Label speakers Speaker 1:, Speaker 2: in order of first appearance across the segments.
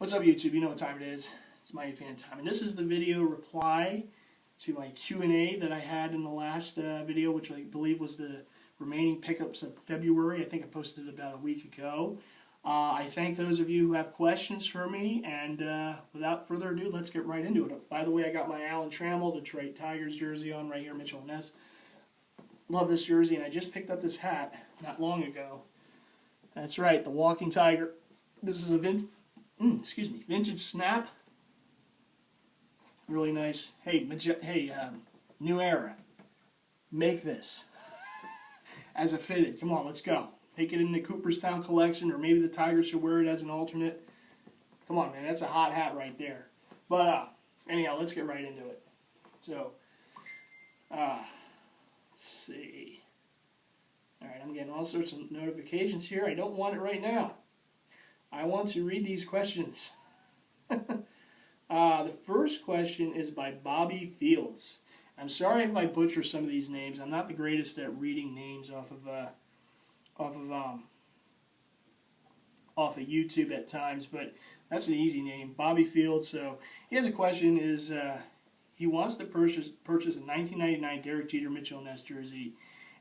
Speaker 1: What's up, YouTube? You know what time it is. It's MightyFan time. And this is the video reply to my Q&A that I had in the last video, which I believe was the remaining pickups of February. I think I posted it about a week ago. I thank those of you who have questions for me, and without further ado, let's get right into it. By the way, I got my Alan Trammell Detroit Tigers jersey on right here, Mitchell & Ness. Love this jersey, and I just picked up this hat not long ago. That's right, the Walking Tiger. This is a vintage snap. Really nice. Hey, New Era. Make this as a fitted. Come on, let's go. Take it in the Cooperstown collection, or maybe the Tigers should wear it as an alternate. Come on, man, that's a hot hat right there. But anyhow, let's get right into it. So, let's see. All right, I'm getting all sorts of notifications here. I don't want it right now. I want to read these questions. The first question is by Bobby Fields. I'm sorry if I butcher some of these names. I'm not the greatest at reading names off of YouTube at times, but that's an easy name, Bobby Fields. So he has a question: he wants to purchase a 1999 Derek Jeter Mitchell & Ness jersey,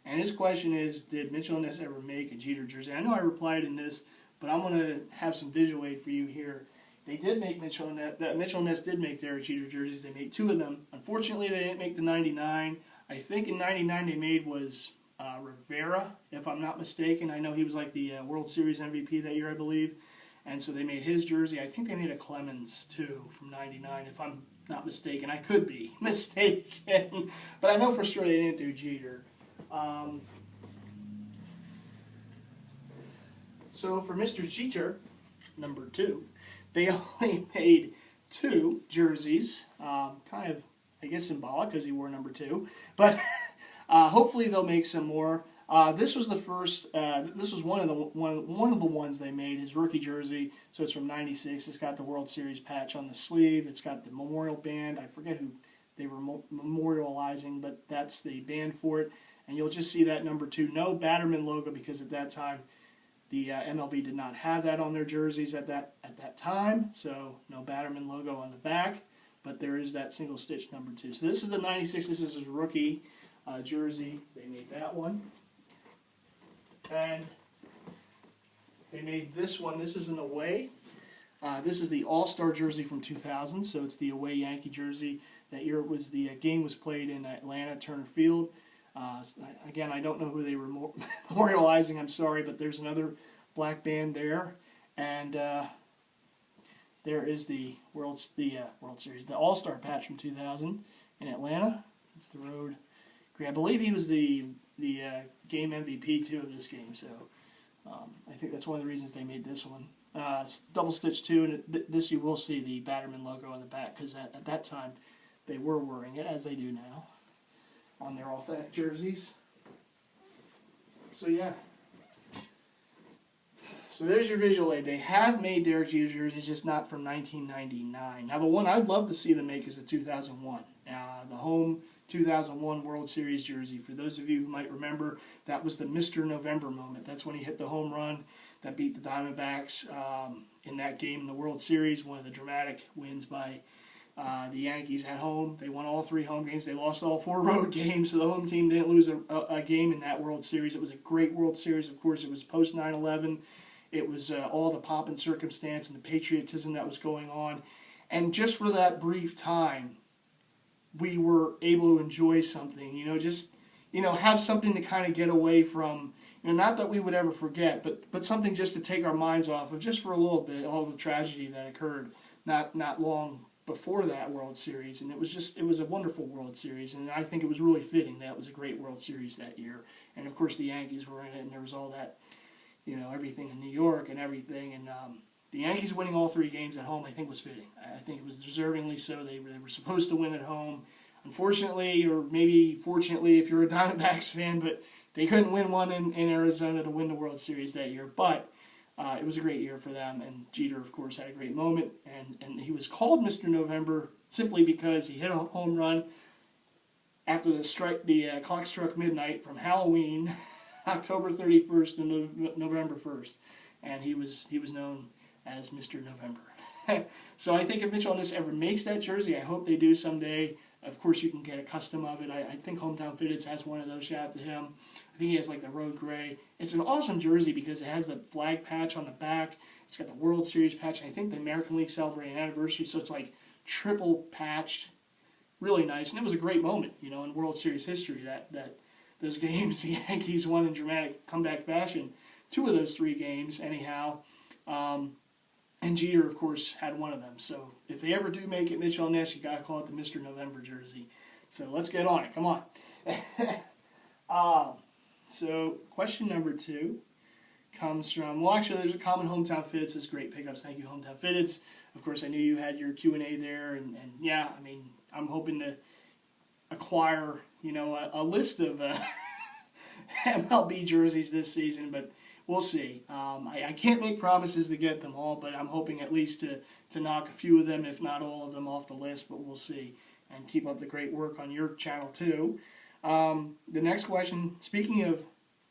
Speaker 1: and his question is, did Mitchell & Ness ever make a Jeter jersey? I know I replied in this, but I'm going to have some visual aid for you here. They did make Mitchell & Ness did make Derek Jeter jerseys. They made two of them. Unfortunately, they didn't make the 99. I think in 99 they made was Rivera, if I'm not mistaken. I know he was like the World Series MVP that year, I believe. And so they made his jersey. I think they made a Clemens, too, from 99, if I'm not mistaken. I could be mistaken. But I know for sure they didn't do Jeter. So for Mr. Jeter, number 2, they only made 2 jerseys. Kind of, I guess, symbolic because he wore number 2. But hopefully they'll make some more. This was the first. This was one of the ones they made. His rookie jersey. So it's from '96. It's got the World Series patch on the sleeve. It's got the memorial band. I forget who they were memorializing, but that's the band for it. And you'll just see that number 2. No Batterman logo, because at that time the MLB did not have that on their jerseys at that time. So no Batterman logo on the back, but there is that single stitch number 2. So this is the '96. This is his rookie jersey. They made that one. And they made this one. This is an away. This is the All-Star jersey from 2000. So it's the away Yankee jersey. That year it was the game was played in Atlanta, Turner Field. Again, I don't know who they were memorializing. I'm sorry, but there's another black band there, and there is the World Series, the All-Star patch from 2000 in Atlanta. It's the road. I believe he was the game MVP too of this game. So I think that's one of the reasons they made this one. Double stitch too, and this you will see the Batterman logo on the back, because at that time they were wearing it, as they do now, on their authentic jerseys. So yeah. So there's your visual aid. They have made Derek Jeter jerseys, just not from 1999. Now the one I'd love to see them make is the 2001. The home 2001 World Series jersey. For those of you who might remember, that was the Mr. November moment. That's when he hit the home run that beat the Diamondbacks in that game in the World Series, one of the dramatic wins by the Yankees at home. They won all 3 home games. They lost all 4 road games, so the home team didn't lose a game in that World Series. It was a great World Series. Of course, it was post 9/11. It was all the pomp and circumstance and the patriotism that was going on. And just for that brief time, we were able to enjoy something, just have something to kind of get away from, not that we would ever forget, but something just to take our minds off of, just for a little bit, all the tragedy that occurred not long before that World Series. And it was a wonderful World Series, and I think it was really fitting that it was a great World Series that year. And of course the Yankees were in it, and there was all that, everything in New York and everything, and the Yankees winning all 3 games at home, I think, was fitting. I think it was deservingly so. They were supposed to win at home. Unfortunately, or maybe fortunately if you're a Diamondbacks fan, but they couldn't win one in Arizona to win the World Series that year. But it was a great year for them, and Jeter, of course, had a great moment. And he was called Mr. November simply because he hit a home run after the clock struck midnight from Halloween, October 31st to November 1st. And he was known as Mr. November. So I think if Mitchell & Ness ever makes that jersey, I hope they do someday. Of course, you can get a custom of it. I think Hometown Fitteds has one of those. Shout out to him. I think he has like the road gray. It's an awesome jersey because it has the flag patch on the back. It's got the World Series patch. I think the American League celebrating anniversary, so it's like triple patched. Really nice. And it was a great moment, in World Series history that those games the Yankees won in dramatic comeback fashion. 2 of those 3 games, anyhow. And Jeter, of course, had one of them. So if they ever do make it Mitchell & Ness, you got to call it the Mr. November jersey. So let's get on it. Come on. So question number 2 comes from, well, actually, there's a comment, Hometown Fitteds. It's great pickups. Thank you, Hometown Fitteds. Of course, I knew you had your Q&A there. And yeah, I mean, I'm hoping to acquire, a list of MLB jerseys this season, but we'll see. I can't make promises to get them all, but I'm hoping at least to knock a few of them, if not all of them, off the list, but we'll see. And keep up the great work on your channel, too. The next question, speaking of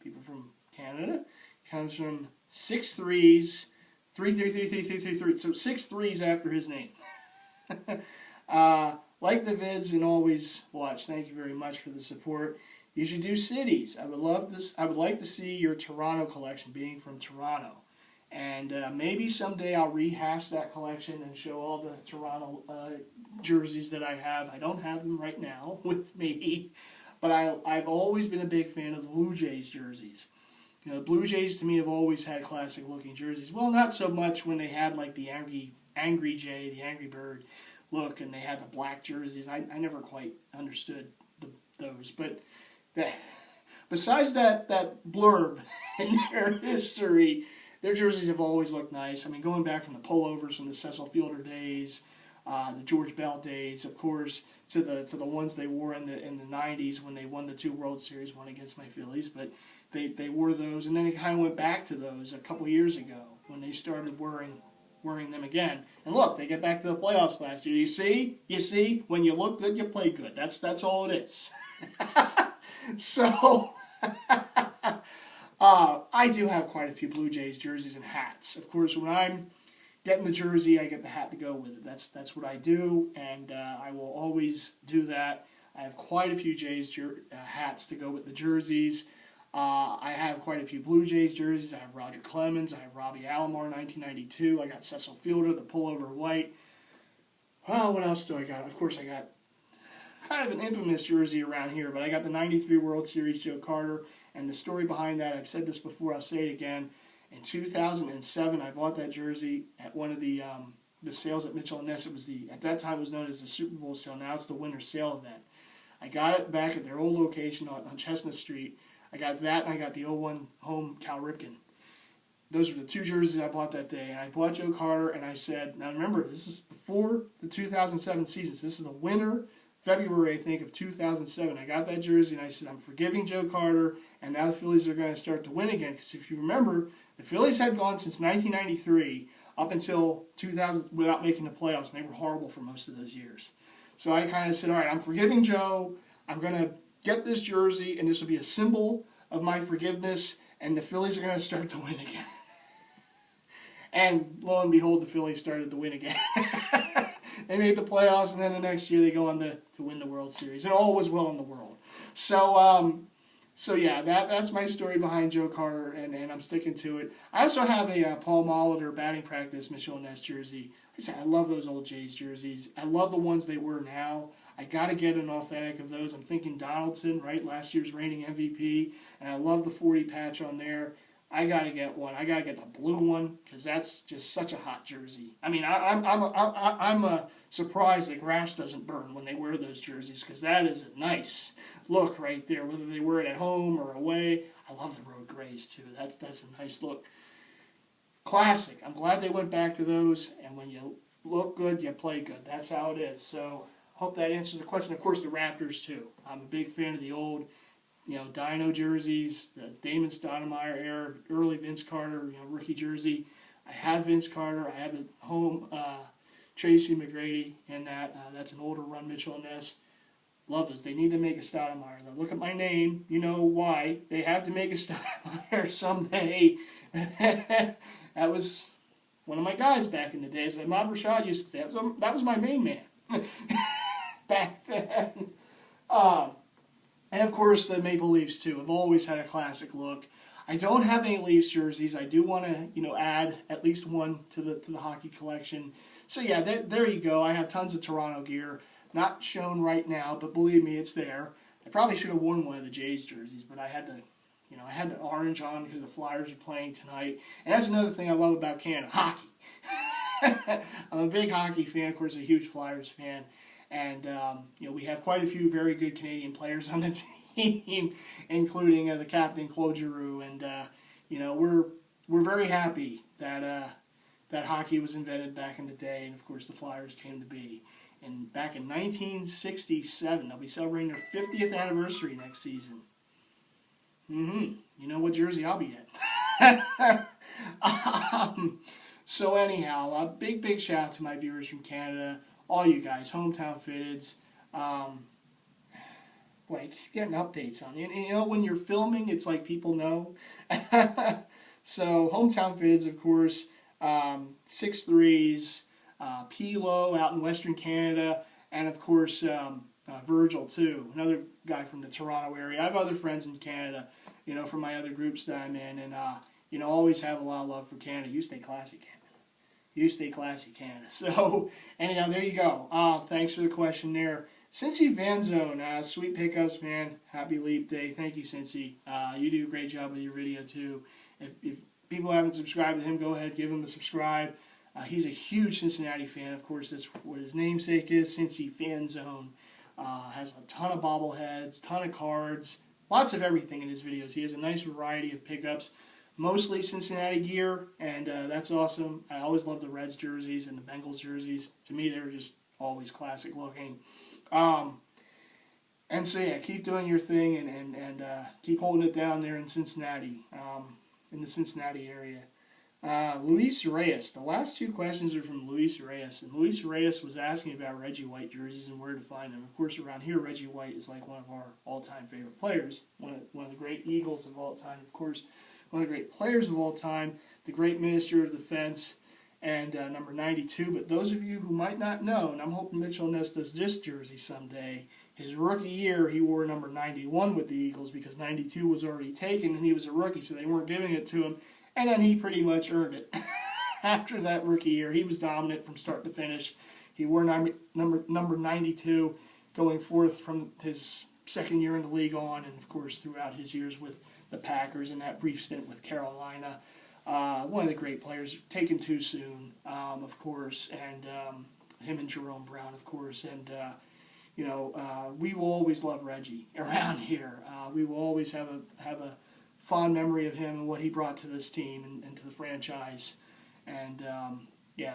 Speaker 1: people from Canada, comes from 6'3's, 3333333, so 6 threes after his name. Like the vids and always watch. Thank you very much for the support. You should do cities. I would like to see your Toronto collection, being from Toronto. And maybe someday I'll rehash that collection and show all the Toronto jerseys that I have. I don't have them right now with me, but I've always been a big fan of the Blue Jays jerseys. The Blue Jays to me have always had classic looking jerseys. Well, not so much when they had like the Angry Jay, the Angry Bird look, and they had the black jerseys. I never quite understood those, but besides that blurb in their history, their jerseys have always looked nice. I mean, going back from the pullovers from the Cecil Fielder days, the George Bell days, of course, to the ones they wore in the 90s when they won the 2 World Series, one against my Phillies, but they wore those, and then it kind of went back to those a couple years ago when they started wearing them again. And look, they get back to the playoffs last year. You see, when you look good, you play good. That's all it is. So, I do have quite a few Blue Jays jerseys and hats. Of course, when I'm getting the jersey, I get the hat to go with it. That's what I do, and I will always do that. I have quite a few Jays hats to go with the jerseys. I have quite a few Blue Jays jerseys. I have Roger Clemens. I have Robbie Alomar, 1992. I got Cecil Fielder, the pullover white. Well, what else do I got? Of course, I got kind of an infamous jersey around here, but I got the 93 World Series Joe Carter, and the story behind that, I've said this before, I'll say it again. In 2007, I bought that jersey at one of the sales at Mitchell & Ness. It was at that time it was known as the Super Bowl sale. Now it's the winter sale event. I got it back at their old location on Chestnut Street. I got that, and I got the 01 home Cal Ripken. Those were the 2 jerseys I bought that day. And I bought Joe Carter, and I said, now remember, this is before the 2007 season. So this is the winter, February, I think, of 2007. I got that jersey, and I said, I'm forgiving Joe Carter, and now the Phillies are going to start to win again. Because if you remember, the Phillies had gone since 1993 up until 2000 without making the playoffs, and they were horrible for most of those years. So I kind of said, all right, I'm forgiving Joe. I'm going to get this jersey, and this will be a symbol of my forgiveness, and the Phillies are going to start to win again. And lo and behold, the Phillies started to win again. They made the playoffs, and then the next year they go on to win the World Series. And all was well in the world. So yeah, that's my story behind Joe Carter, and I'm sticking to it. I also have a Paul Molitor batting practice Mitchell & Ness jersey. Like I said, I love those old Jays jerseys. I love the ones they were now. I got to get an authentic of those. I'm thinking Donaldson, right? Last year's reigning MVP. And I love the 40 patch on there. I got to get one. I got to get the blue one because that's just such a hot jersey. I mean, I'm surprised the grass doesn't burn when they wear those jerseys because that is a nice look right there, whether they wear it at home or away. I love the road grays too. That's a nice look. Classic. I'm glad they went back to those. And when you look good, you play good. That's how it is. So hope that answers the question. Of course, the Raptors too. I'm a big fan of the old, Dino jerseys, the Damon Stoudemire era, early Vince Carter, rookie jersey. I have Vince Carter. I have a home Tracy McGrady in that. That's an older run Mitchell & Ness. Love those. They need to make a Stoudemire. Now look at my name. You know why. They have to make a Stoudemire someday. That was one of my guys back in the days. Like Ahmad Rashad used to say, that was my main man back then. And of course the Maple Leafs too have always had a classic look. I don't have any Leafs jerseys. I do want to, add at least one to the hockey collection. So yeah, there you go. I have tons of Toronto gear, not shown right now, but believe me, it's there. I probably should have worn one of the Jays jerseys, but I had the orange on because the Flyers are playing tonight. And that's another thing I love about Canada, hockey. I'm a big hockey fan, of course, a huge Flyers fan. And, we have quite a few very good Canadian players on the team, including the captain, Claude Giroux. And, we're very happy that that hockey was invented back in the day. And, of course, the Flyers came to be. And back in 1967, they'll be celebrating their 50th anniversary next season. You know what jersey I'll be at. So anyhow, a big shout out to my viewers from Canada, all you guys, Hometown Fitteds. Boy, I keep getting updates on you. And when you're filming, it's like people know. So Hometown Fitteds, of course, 6'3s, Pilo out in Western Canada, and of course Virgil too, another guy from the Toronto area. I have other friends in Canada, from my other groups that I'm in, and always have a lot of love for Canada. You stay classy, Canada. You stay classy, Canada. So anyhow, there you go. Thanks for the question there. MightyFan's Zone, sweet pickups, man. Happy Leap Day. Thank you, Cincy. You do a great job with your video too. If people haven't subscribed to him, go ahead, give him a subscribe. He's a huge Cincinnati fan. Of course, that's what his namesake is, MightyFan's Zone. Has a ton of bobbleheads, ton of cards, lots of everything in his videos. He has a nice variety of pickups, mostly Cincinnati gear, and that's awesome. I always love the Reds jerseys and the Bengals jerseys. To me, they're just always classic looking. And so yeah, keep doing your thing and keep holding it down there in Cincinnati, in the Cincinnati area. Luis Reyes. The last two questions are from Luis Reyes. And Luis Reyes was asking about Reggie White jerseys and where to find them. Of course, around here, Reggie White is like one of our all-time favorite players. One of the great Eagles of all time. Of course, one of the great players of all time. The great Minister of Defense. And number 92. But those of you who might not know, and I'm hoping Mitchell Ness does this jersey someday, his rookie year, he wore number 91 with the Eagles because 92 was already taken and he was a rookie, so they weren't giving it to him. And then he pretty much earned it. After that rookie year, he was dominant from start to finish. He wore number 92 going forth from his second year in the league on, and of course throughout his years with the Packers and that brief stint with Carolina. One of the great players, taken too soon, of course, and him and Jerome Brown, of course. And, we will always love Reggie around here. We will always have a fond memory of him and what he brought to this team and to the franchise. And, yeah.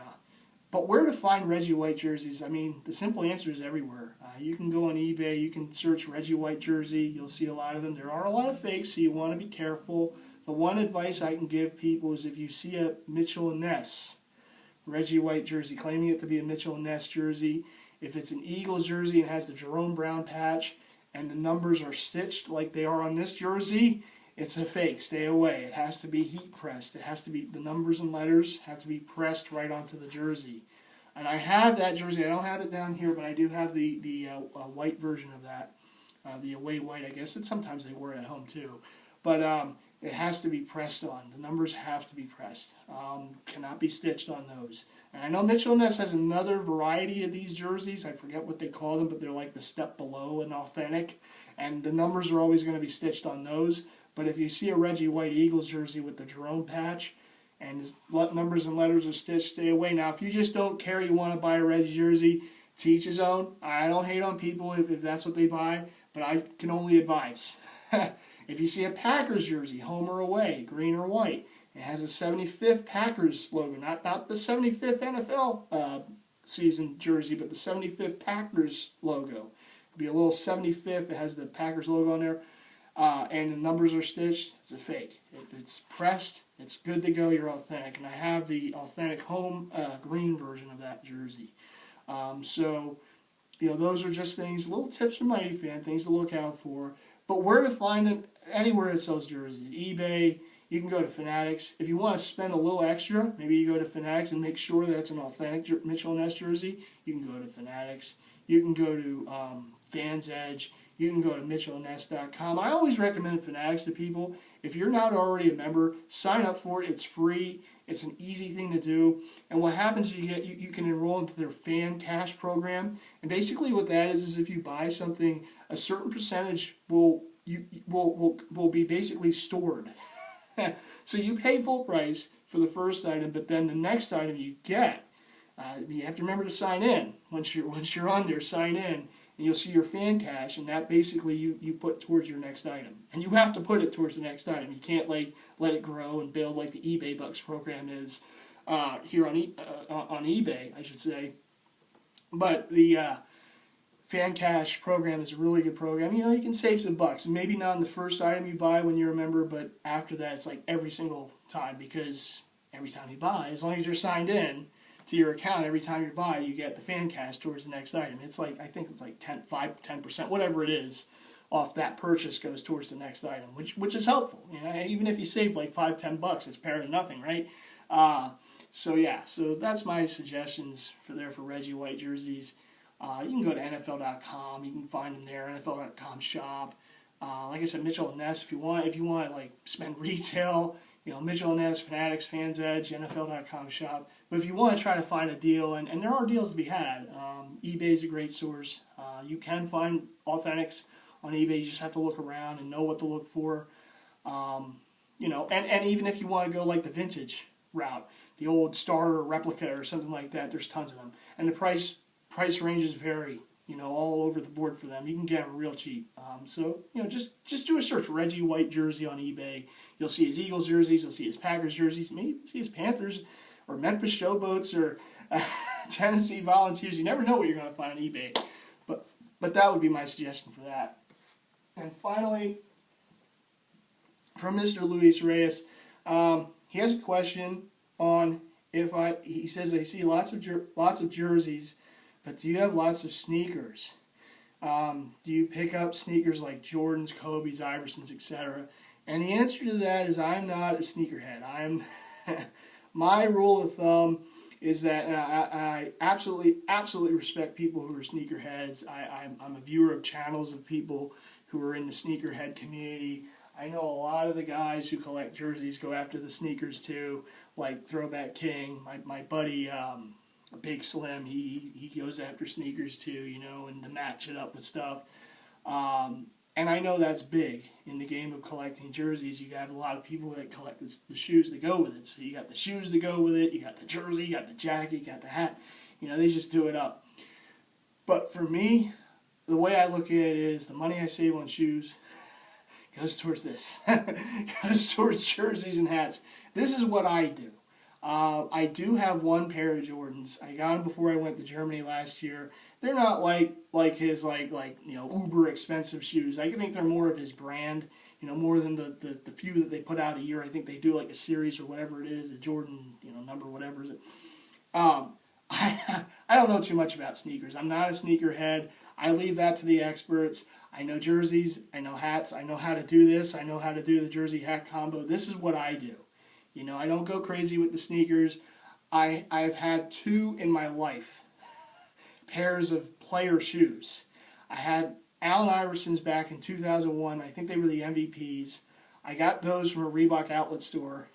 Speaker 1: But where to find Reggie White jerseys? I mean, the simple answer is everywhere. You can go on eBay. You can search Reggie White jersey. You'll see a lot of them. There are a lot of fakes, so you want to be careful. The one advice I can give people is if you see a Mitchell & Ness Reggie White jersey, claiming it to be a Mitchell & Ness jersey, if it's an Eagles jersey and has the Jerome Brown patch and the numbers are stitched like they are on this jersey, it's a fake. Stay away. It has to be heat pressed. It has to be, the numbers and letters have to be pressed right onto the jersey. And I have that jersey. I don't have it down here, but I do have the white version of that. The away white, I guess. And sometimes they wear it at home too. But it has to be pressed on. The numbers have to be pressed. Cannot be stitched on those. And I know Mitchell & Ness has another variety of these jerseys. I forget what they call them, but they're like the step below an authentic. And the numbers are always going to be stitched on those. But if you see a Reggie White Eagles jersey with the Jerome patch and his numbers and letters are stitched, stay away. Now, if you just don't care, you want to buy a Reggie jersey, to each his own. I don't hate on people if that's what they buy, but I can only advise. If you see a Packers jersey, home or away, green or white, it has a 75th Packers logo, not the 75th NFL season jersey, but the 75th Packers logo. It'll be a little 75th. It has the Packers logo on there, and the numbers are stitched. It's a fake. If it's pressed, it's good to go. You're authentic, and I have the authentic home green version of that jersey. So, those are just things, little tips from MightyFan, things to look out for. But where to find them? Anywhere that sells jerseys. eBay, you can go to Fanatics. If you want to spend a little extra, maybe you go to Fanatics and make sure that it's an authentic Mitchell & Ness jersey. You can go to Fanatics. You can go to Fans Edge. You can go to MitchellNess.com. I always recommend Fanatics to people. If you're not already a member, sign up for it. It's free. It's an easy thing to do. And what happens is you can enroll into their Fan Cash program. And basically what that is if you buy something, a certain percentage will be basically stored. So you pay full price for the first item, but then the next item you get, you have to remember to sign in. Once you're on there, sign in, and you'll see your fan cash, and that basically you put towards your next item. And you have to put it towards the next item. You can't like let it grow and build like the eBay Bucks program is here on eBay, I should say. But the Fan Cash program is a really good program. You know, you can save some bucks. And maybe not on the first item you buy when you're a member, but after that it's like every single time, because every time you buy, as long as you're signed in to your account, every time you buy, you get the Fan Cash towards the next item. It's like, I think it's like 10%, whatever it is, off that purchase goes towards the next item, which is helpful. You know, even if you save like $5-10, it's better than nothing, right? So yeah, so that's my suggestions for Reggie White jerseys. You can go to NFL.com. You can find them there. NFL.com shop. Like I said, Mitchell & Ness. If you want to like spend retail, you know, Mitchell & Ness, Fanatics, Fans Edge, NFL.com shop. But if you want to try to find a deal, and there are deals to be had. eBay is a great source. You can find authentics on eBay. You just have to look around and know what to look for. You know, and even if you want to go like the vintage route, the old starter replica or something like that, there's tons of them. And the price ranges vary, you know, all over the board for them. You can get them real cheap. So, you know, just do a search, Reggie White jersey on eBay. You'll see his Eagles jerseys, you'll see his Packers jerseys, maybe you can see his Panthers or Memphis Showboats or Tennessee Volunteers. You never know what you're going to find on eBay. But that would be my suggestion for that. And finally, from Mr. Luis Reyes, he has a question on he says, I see lots of jerseys, but do you have lots of sneakers? Do you pick up sneakers like Jordans, Kobe's, Iversons, etc.? And the answer to that is I'm not a sneakerhead. My rule of thumb is that, and I absolutely respect people who are sneakerheads. I'm a viewer of channels of people who are in the sneakerhead community. I know a lot of the guys who collect jerseys go after the sneakers too, like Throwback King, my buddy Big Slim, he goes after sneakers too, you know, and to match it up with stuff. And I know that's big in the game of collecting jerseys. You have a lot of people that collect the shoes that go with it. So you got the shoes that go with it, you got the jersey, you got the jacket, you got the hat. You know, they just do it up. But for me, the way I look at it is the money I save on shoes goes towards this. Goes towards jerseys and hats. This is what I do. I do have one pair of Jordans. I got them before I went to Germany last year. They're not like his you know, uber expensive shoes. I think they're more of his brand, you know, more than the few that they put out a year. I think they do like a series or whatever it is, the Jordan, you know, number whatever is it. I don't know too much about sneakers. I'm not a sneakerhead. I leave that to the experts. I know jerseys, I know hats, I know how to do this, I know how to do the jersey hat combo. This is what I do. You know, I don't go crazy with the sneakers. I've had two in my life, pairs of player shoes. I had Allen Iversons back in 2001. I think they were the MVPs. I got those from a Reebok outlet store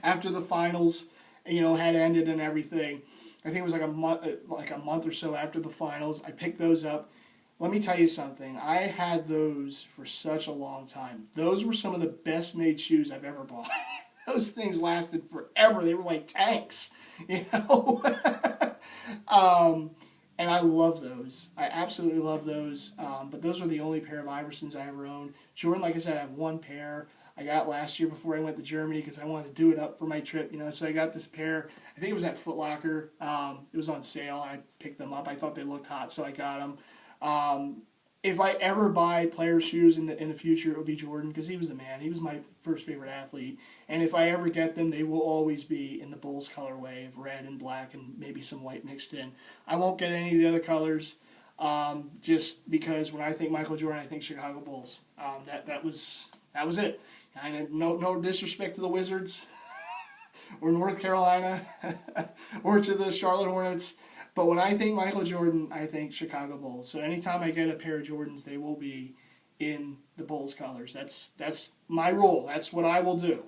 Speaker 1: after the finals, you know, had ended and everything. I think it was like a month or so after the finals. I picked those up. Let me tell you something. I had those for such a long time. Those were some of the best made shoes I've ever bought. Those things lasted forever. They were like tanks, you know. And I love those. I absolutely love those. But those were the only pair of Iversons I ever owned. Jordan, like I said, I have one pair. I got last year before I went to Germany because I wanted to do it up for my trip, you know. So I got this pair. I think it was at Foot Locker. It was on sale. I picked them up. I thought they looked hot, so I got them. If I ever buy player shoes in the future, it would be Jordan because he was the man. He was my first favorite athlete. And if I ever get them, they will always be in the Bulls colorway of red and black and maybe some white mixed in. I won't get any of the other colors just because when I think Michael Jordan, I think Chicago Bulls. That was That was it. No disrespect to the Wizards or North Carolina or to the Charlotte Hornets. But when I think Michael Jordan, I think Chicago Bulls. So anytime I get a pair of Jordans, they will be in the Bulls colors. That's my rule. That's what I will do.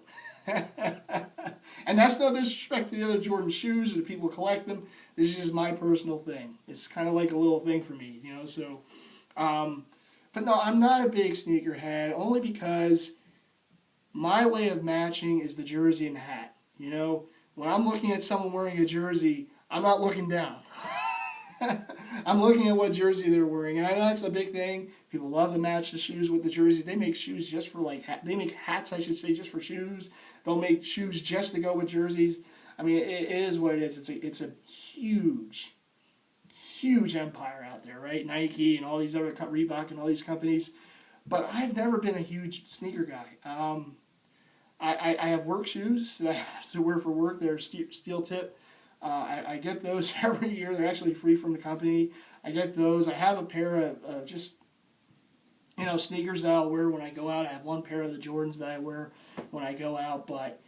Speaker 1: And that's no disrespect to the other Jordan shoes or the people who collect them. This is just my personal thing. It's kind of like a little thing for me, you know. So, but no, I'm not a big sneakerhead, only because my way of matching is the jersey and the hat. You know, when I'm looking at someone wearing a jersey, I'm not looking down. I'm looking at what jersey they're wearing, and I know that's a big thing. People love to match the shoes with the jerseys. They make shoes just for they make hats, I should say, just for shoes. They'll make shoes just to go with jerseys. I mean, it is what it is. It's a huge, huge empire out there, right? Nike and all these other Reebok and all these companies. But I've never been a huge sneaker guy. I have work shoes that I have to wear for work. They're steel tip. I get those every year. They're actually free from the company. I get those. I have a pair of just, you know, sneakers that I'll wear when I go out. I have one pair of the Jordans that I wear when I go out, but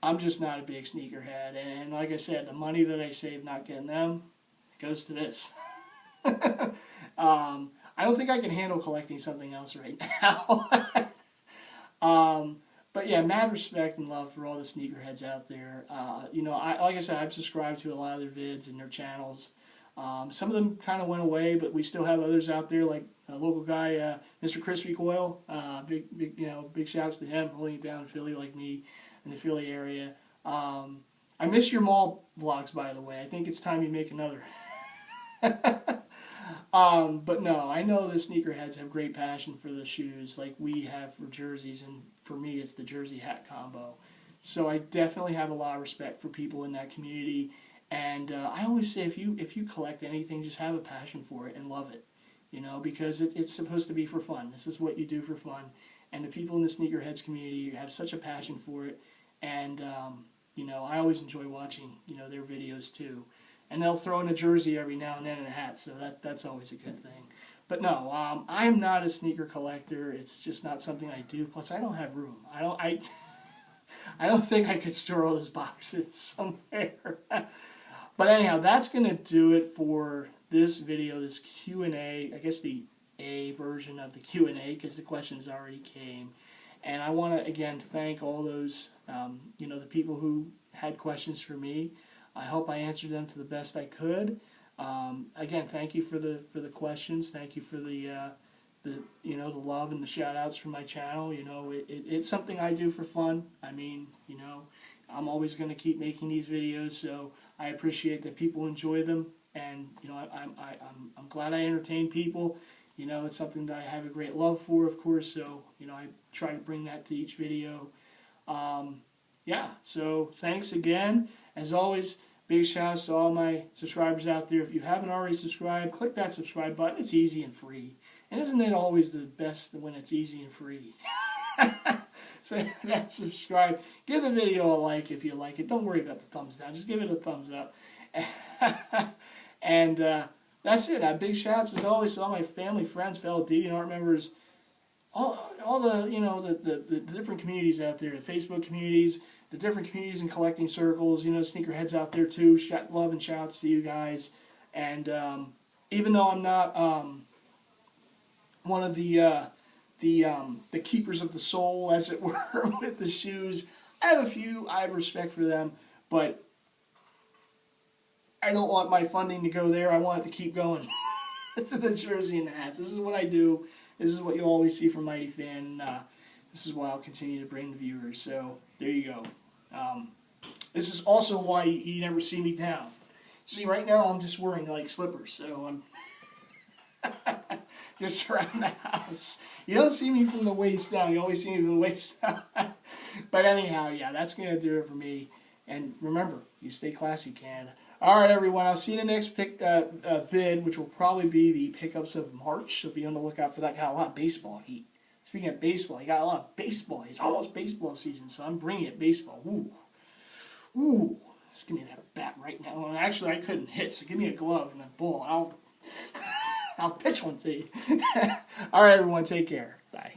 Speaker 1: I'm just not a big sneakerhead. And like I said, the money that I save not getting them goes to this. I don't think I can handle collecting something else right now. But yeah, mad respect and love for all the sneakerheads out there. You know, like I said, I've subscribed to a lot of their vids and their channels. Some of them kind of went away, but we still have others out there, like a local guy, Mr. Crispy Coil. Big shouts to him, holding it down in Philly like me in the Philly area. I miss your mall vlogs, by the way. I think it's time you make another. But no, I know the sneakerheads have great passion for the shoes like we have for jerseys, and for me it's the jersey hat combo. So I definitely have a lot of respect for people in that community, and I always say if you collect anything, just have a passion for it and love it, you know, because it's supposed to be for fun. This is what you do for fun, and the people in the sneakerheads community have such a passion for it, and you know, I always enjoy watching, you know, their videos too. And they'll throw in a jersey every now and then and a hat, so that's always a good thing. But no, I'm not a sneaker collector. It's just not something I do. Plus, I don't have room. I don't think I could store all those boxes somewhere. But anyhow, that's gonna do it for this video, this Q&A. I guess the A version of the Q&A, because the questions already came. And I want to again thank all those, you know, the people who had questions for me. I hope I answered them to the best I could. Again, thank you for the questions. Thank you for the you know, the love and the shout outs from my channel. You know, it's something I do for fun. I mean, you know, I'm always going to keep making these videos, so I appreciate that people enjoy them, and you know, I'm glad I entertain people. You know, it's something that I have a great love for, of course. So you know, I try to bring that to each video. Yeah. So thanks again, as always. Big shout outs to all my subscribers out there. If you haven't already subscribed, click that subscribe button. It's easy and free. And isn't it always the best when it's easy and free? So that subscribe. Give the video a like if you like it. Don't worry about the thumbs down. Just give it a thumbs up. And that's it. Big shout outs as always to all my family, friends, fellow DeviantArt members, all the, you know, the different communities out there, the Facebook communities, the different communities and collecting circles, you know, sneakerheads out there too. Love and shouts to you guys. And even though I'm not one of the keepers of the soul, as it were, with the shoes, I have a few. I have respect for them, but I don't want my funding to go there. I want it to keep going to the jersey and the hats. This is what I do. This is what you'll always see from MightyFan. This is why I'll continue to bring the viewers. So there you go. This is also why you never see me down. See, right now I'm just wearing like slippers, so I'm just around the house. You don't see me from the waist down. You always see me from the waist down. But anyhow, yeah, that's gonna do it for me. And remember, you stay classy, Canada. All right, everyone. I'll see you in the next vid, which will probably be the pickups of March. So be on the lookout for that. Got a lot of baseball heat. Speaking of baseball, you got a lot of baseball. It's almost baseball season, so I'm bringing it baseball. Ooh. Ooh. Just give me that bat right now. Well, actually, I couldn't hit, so give me a glove and a ball. I'll pitch one to you. All right, everyone. Take care. Bye.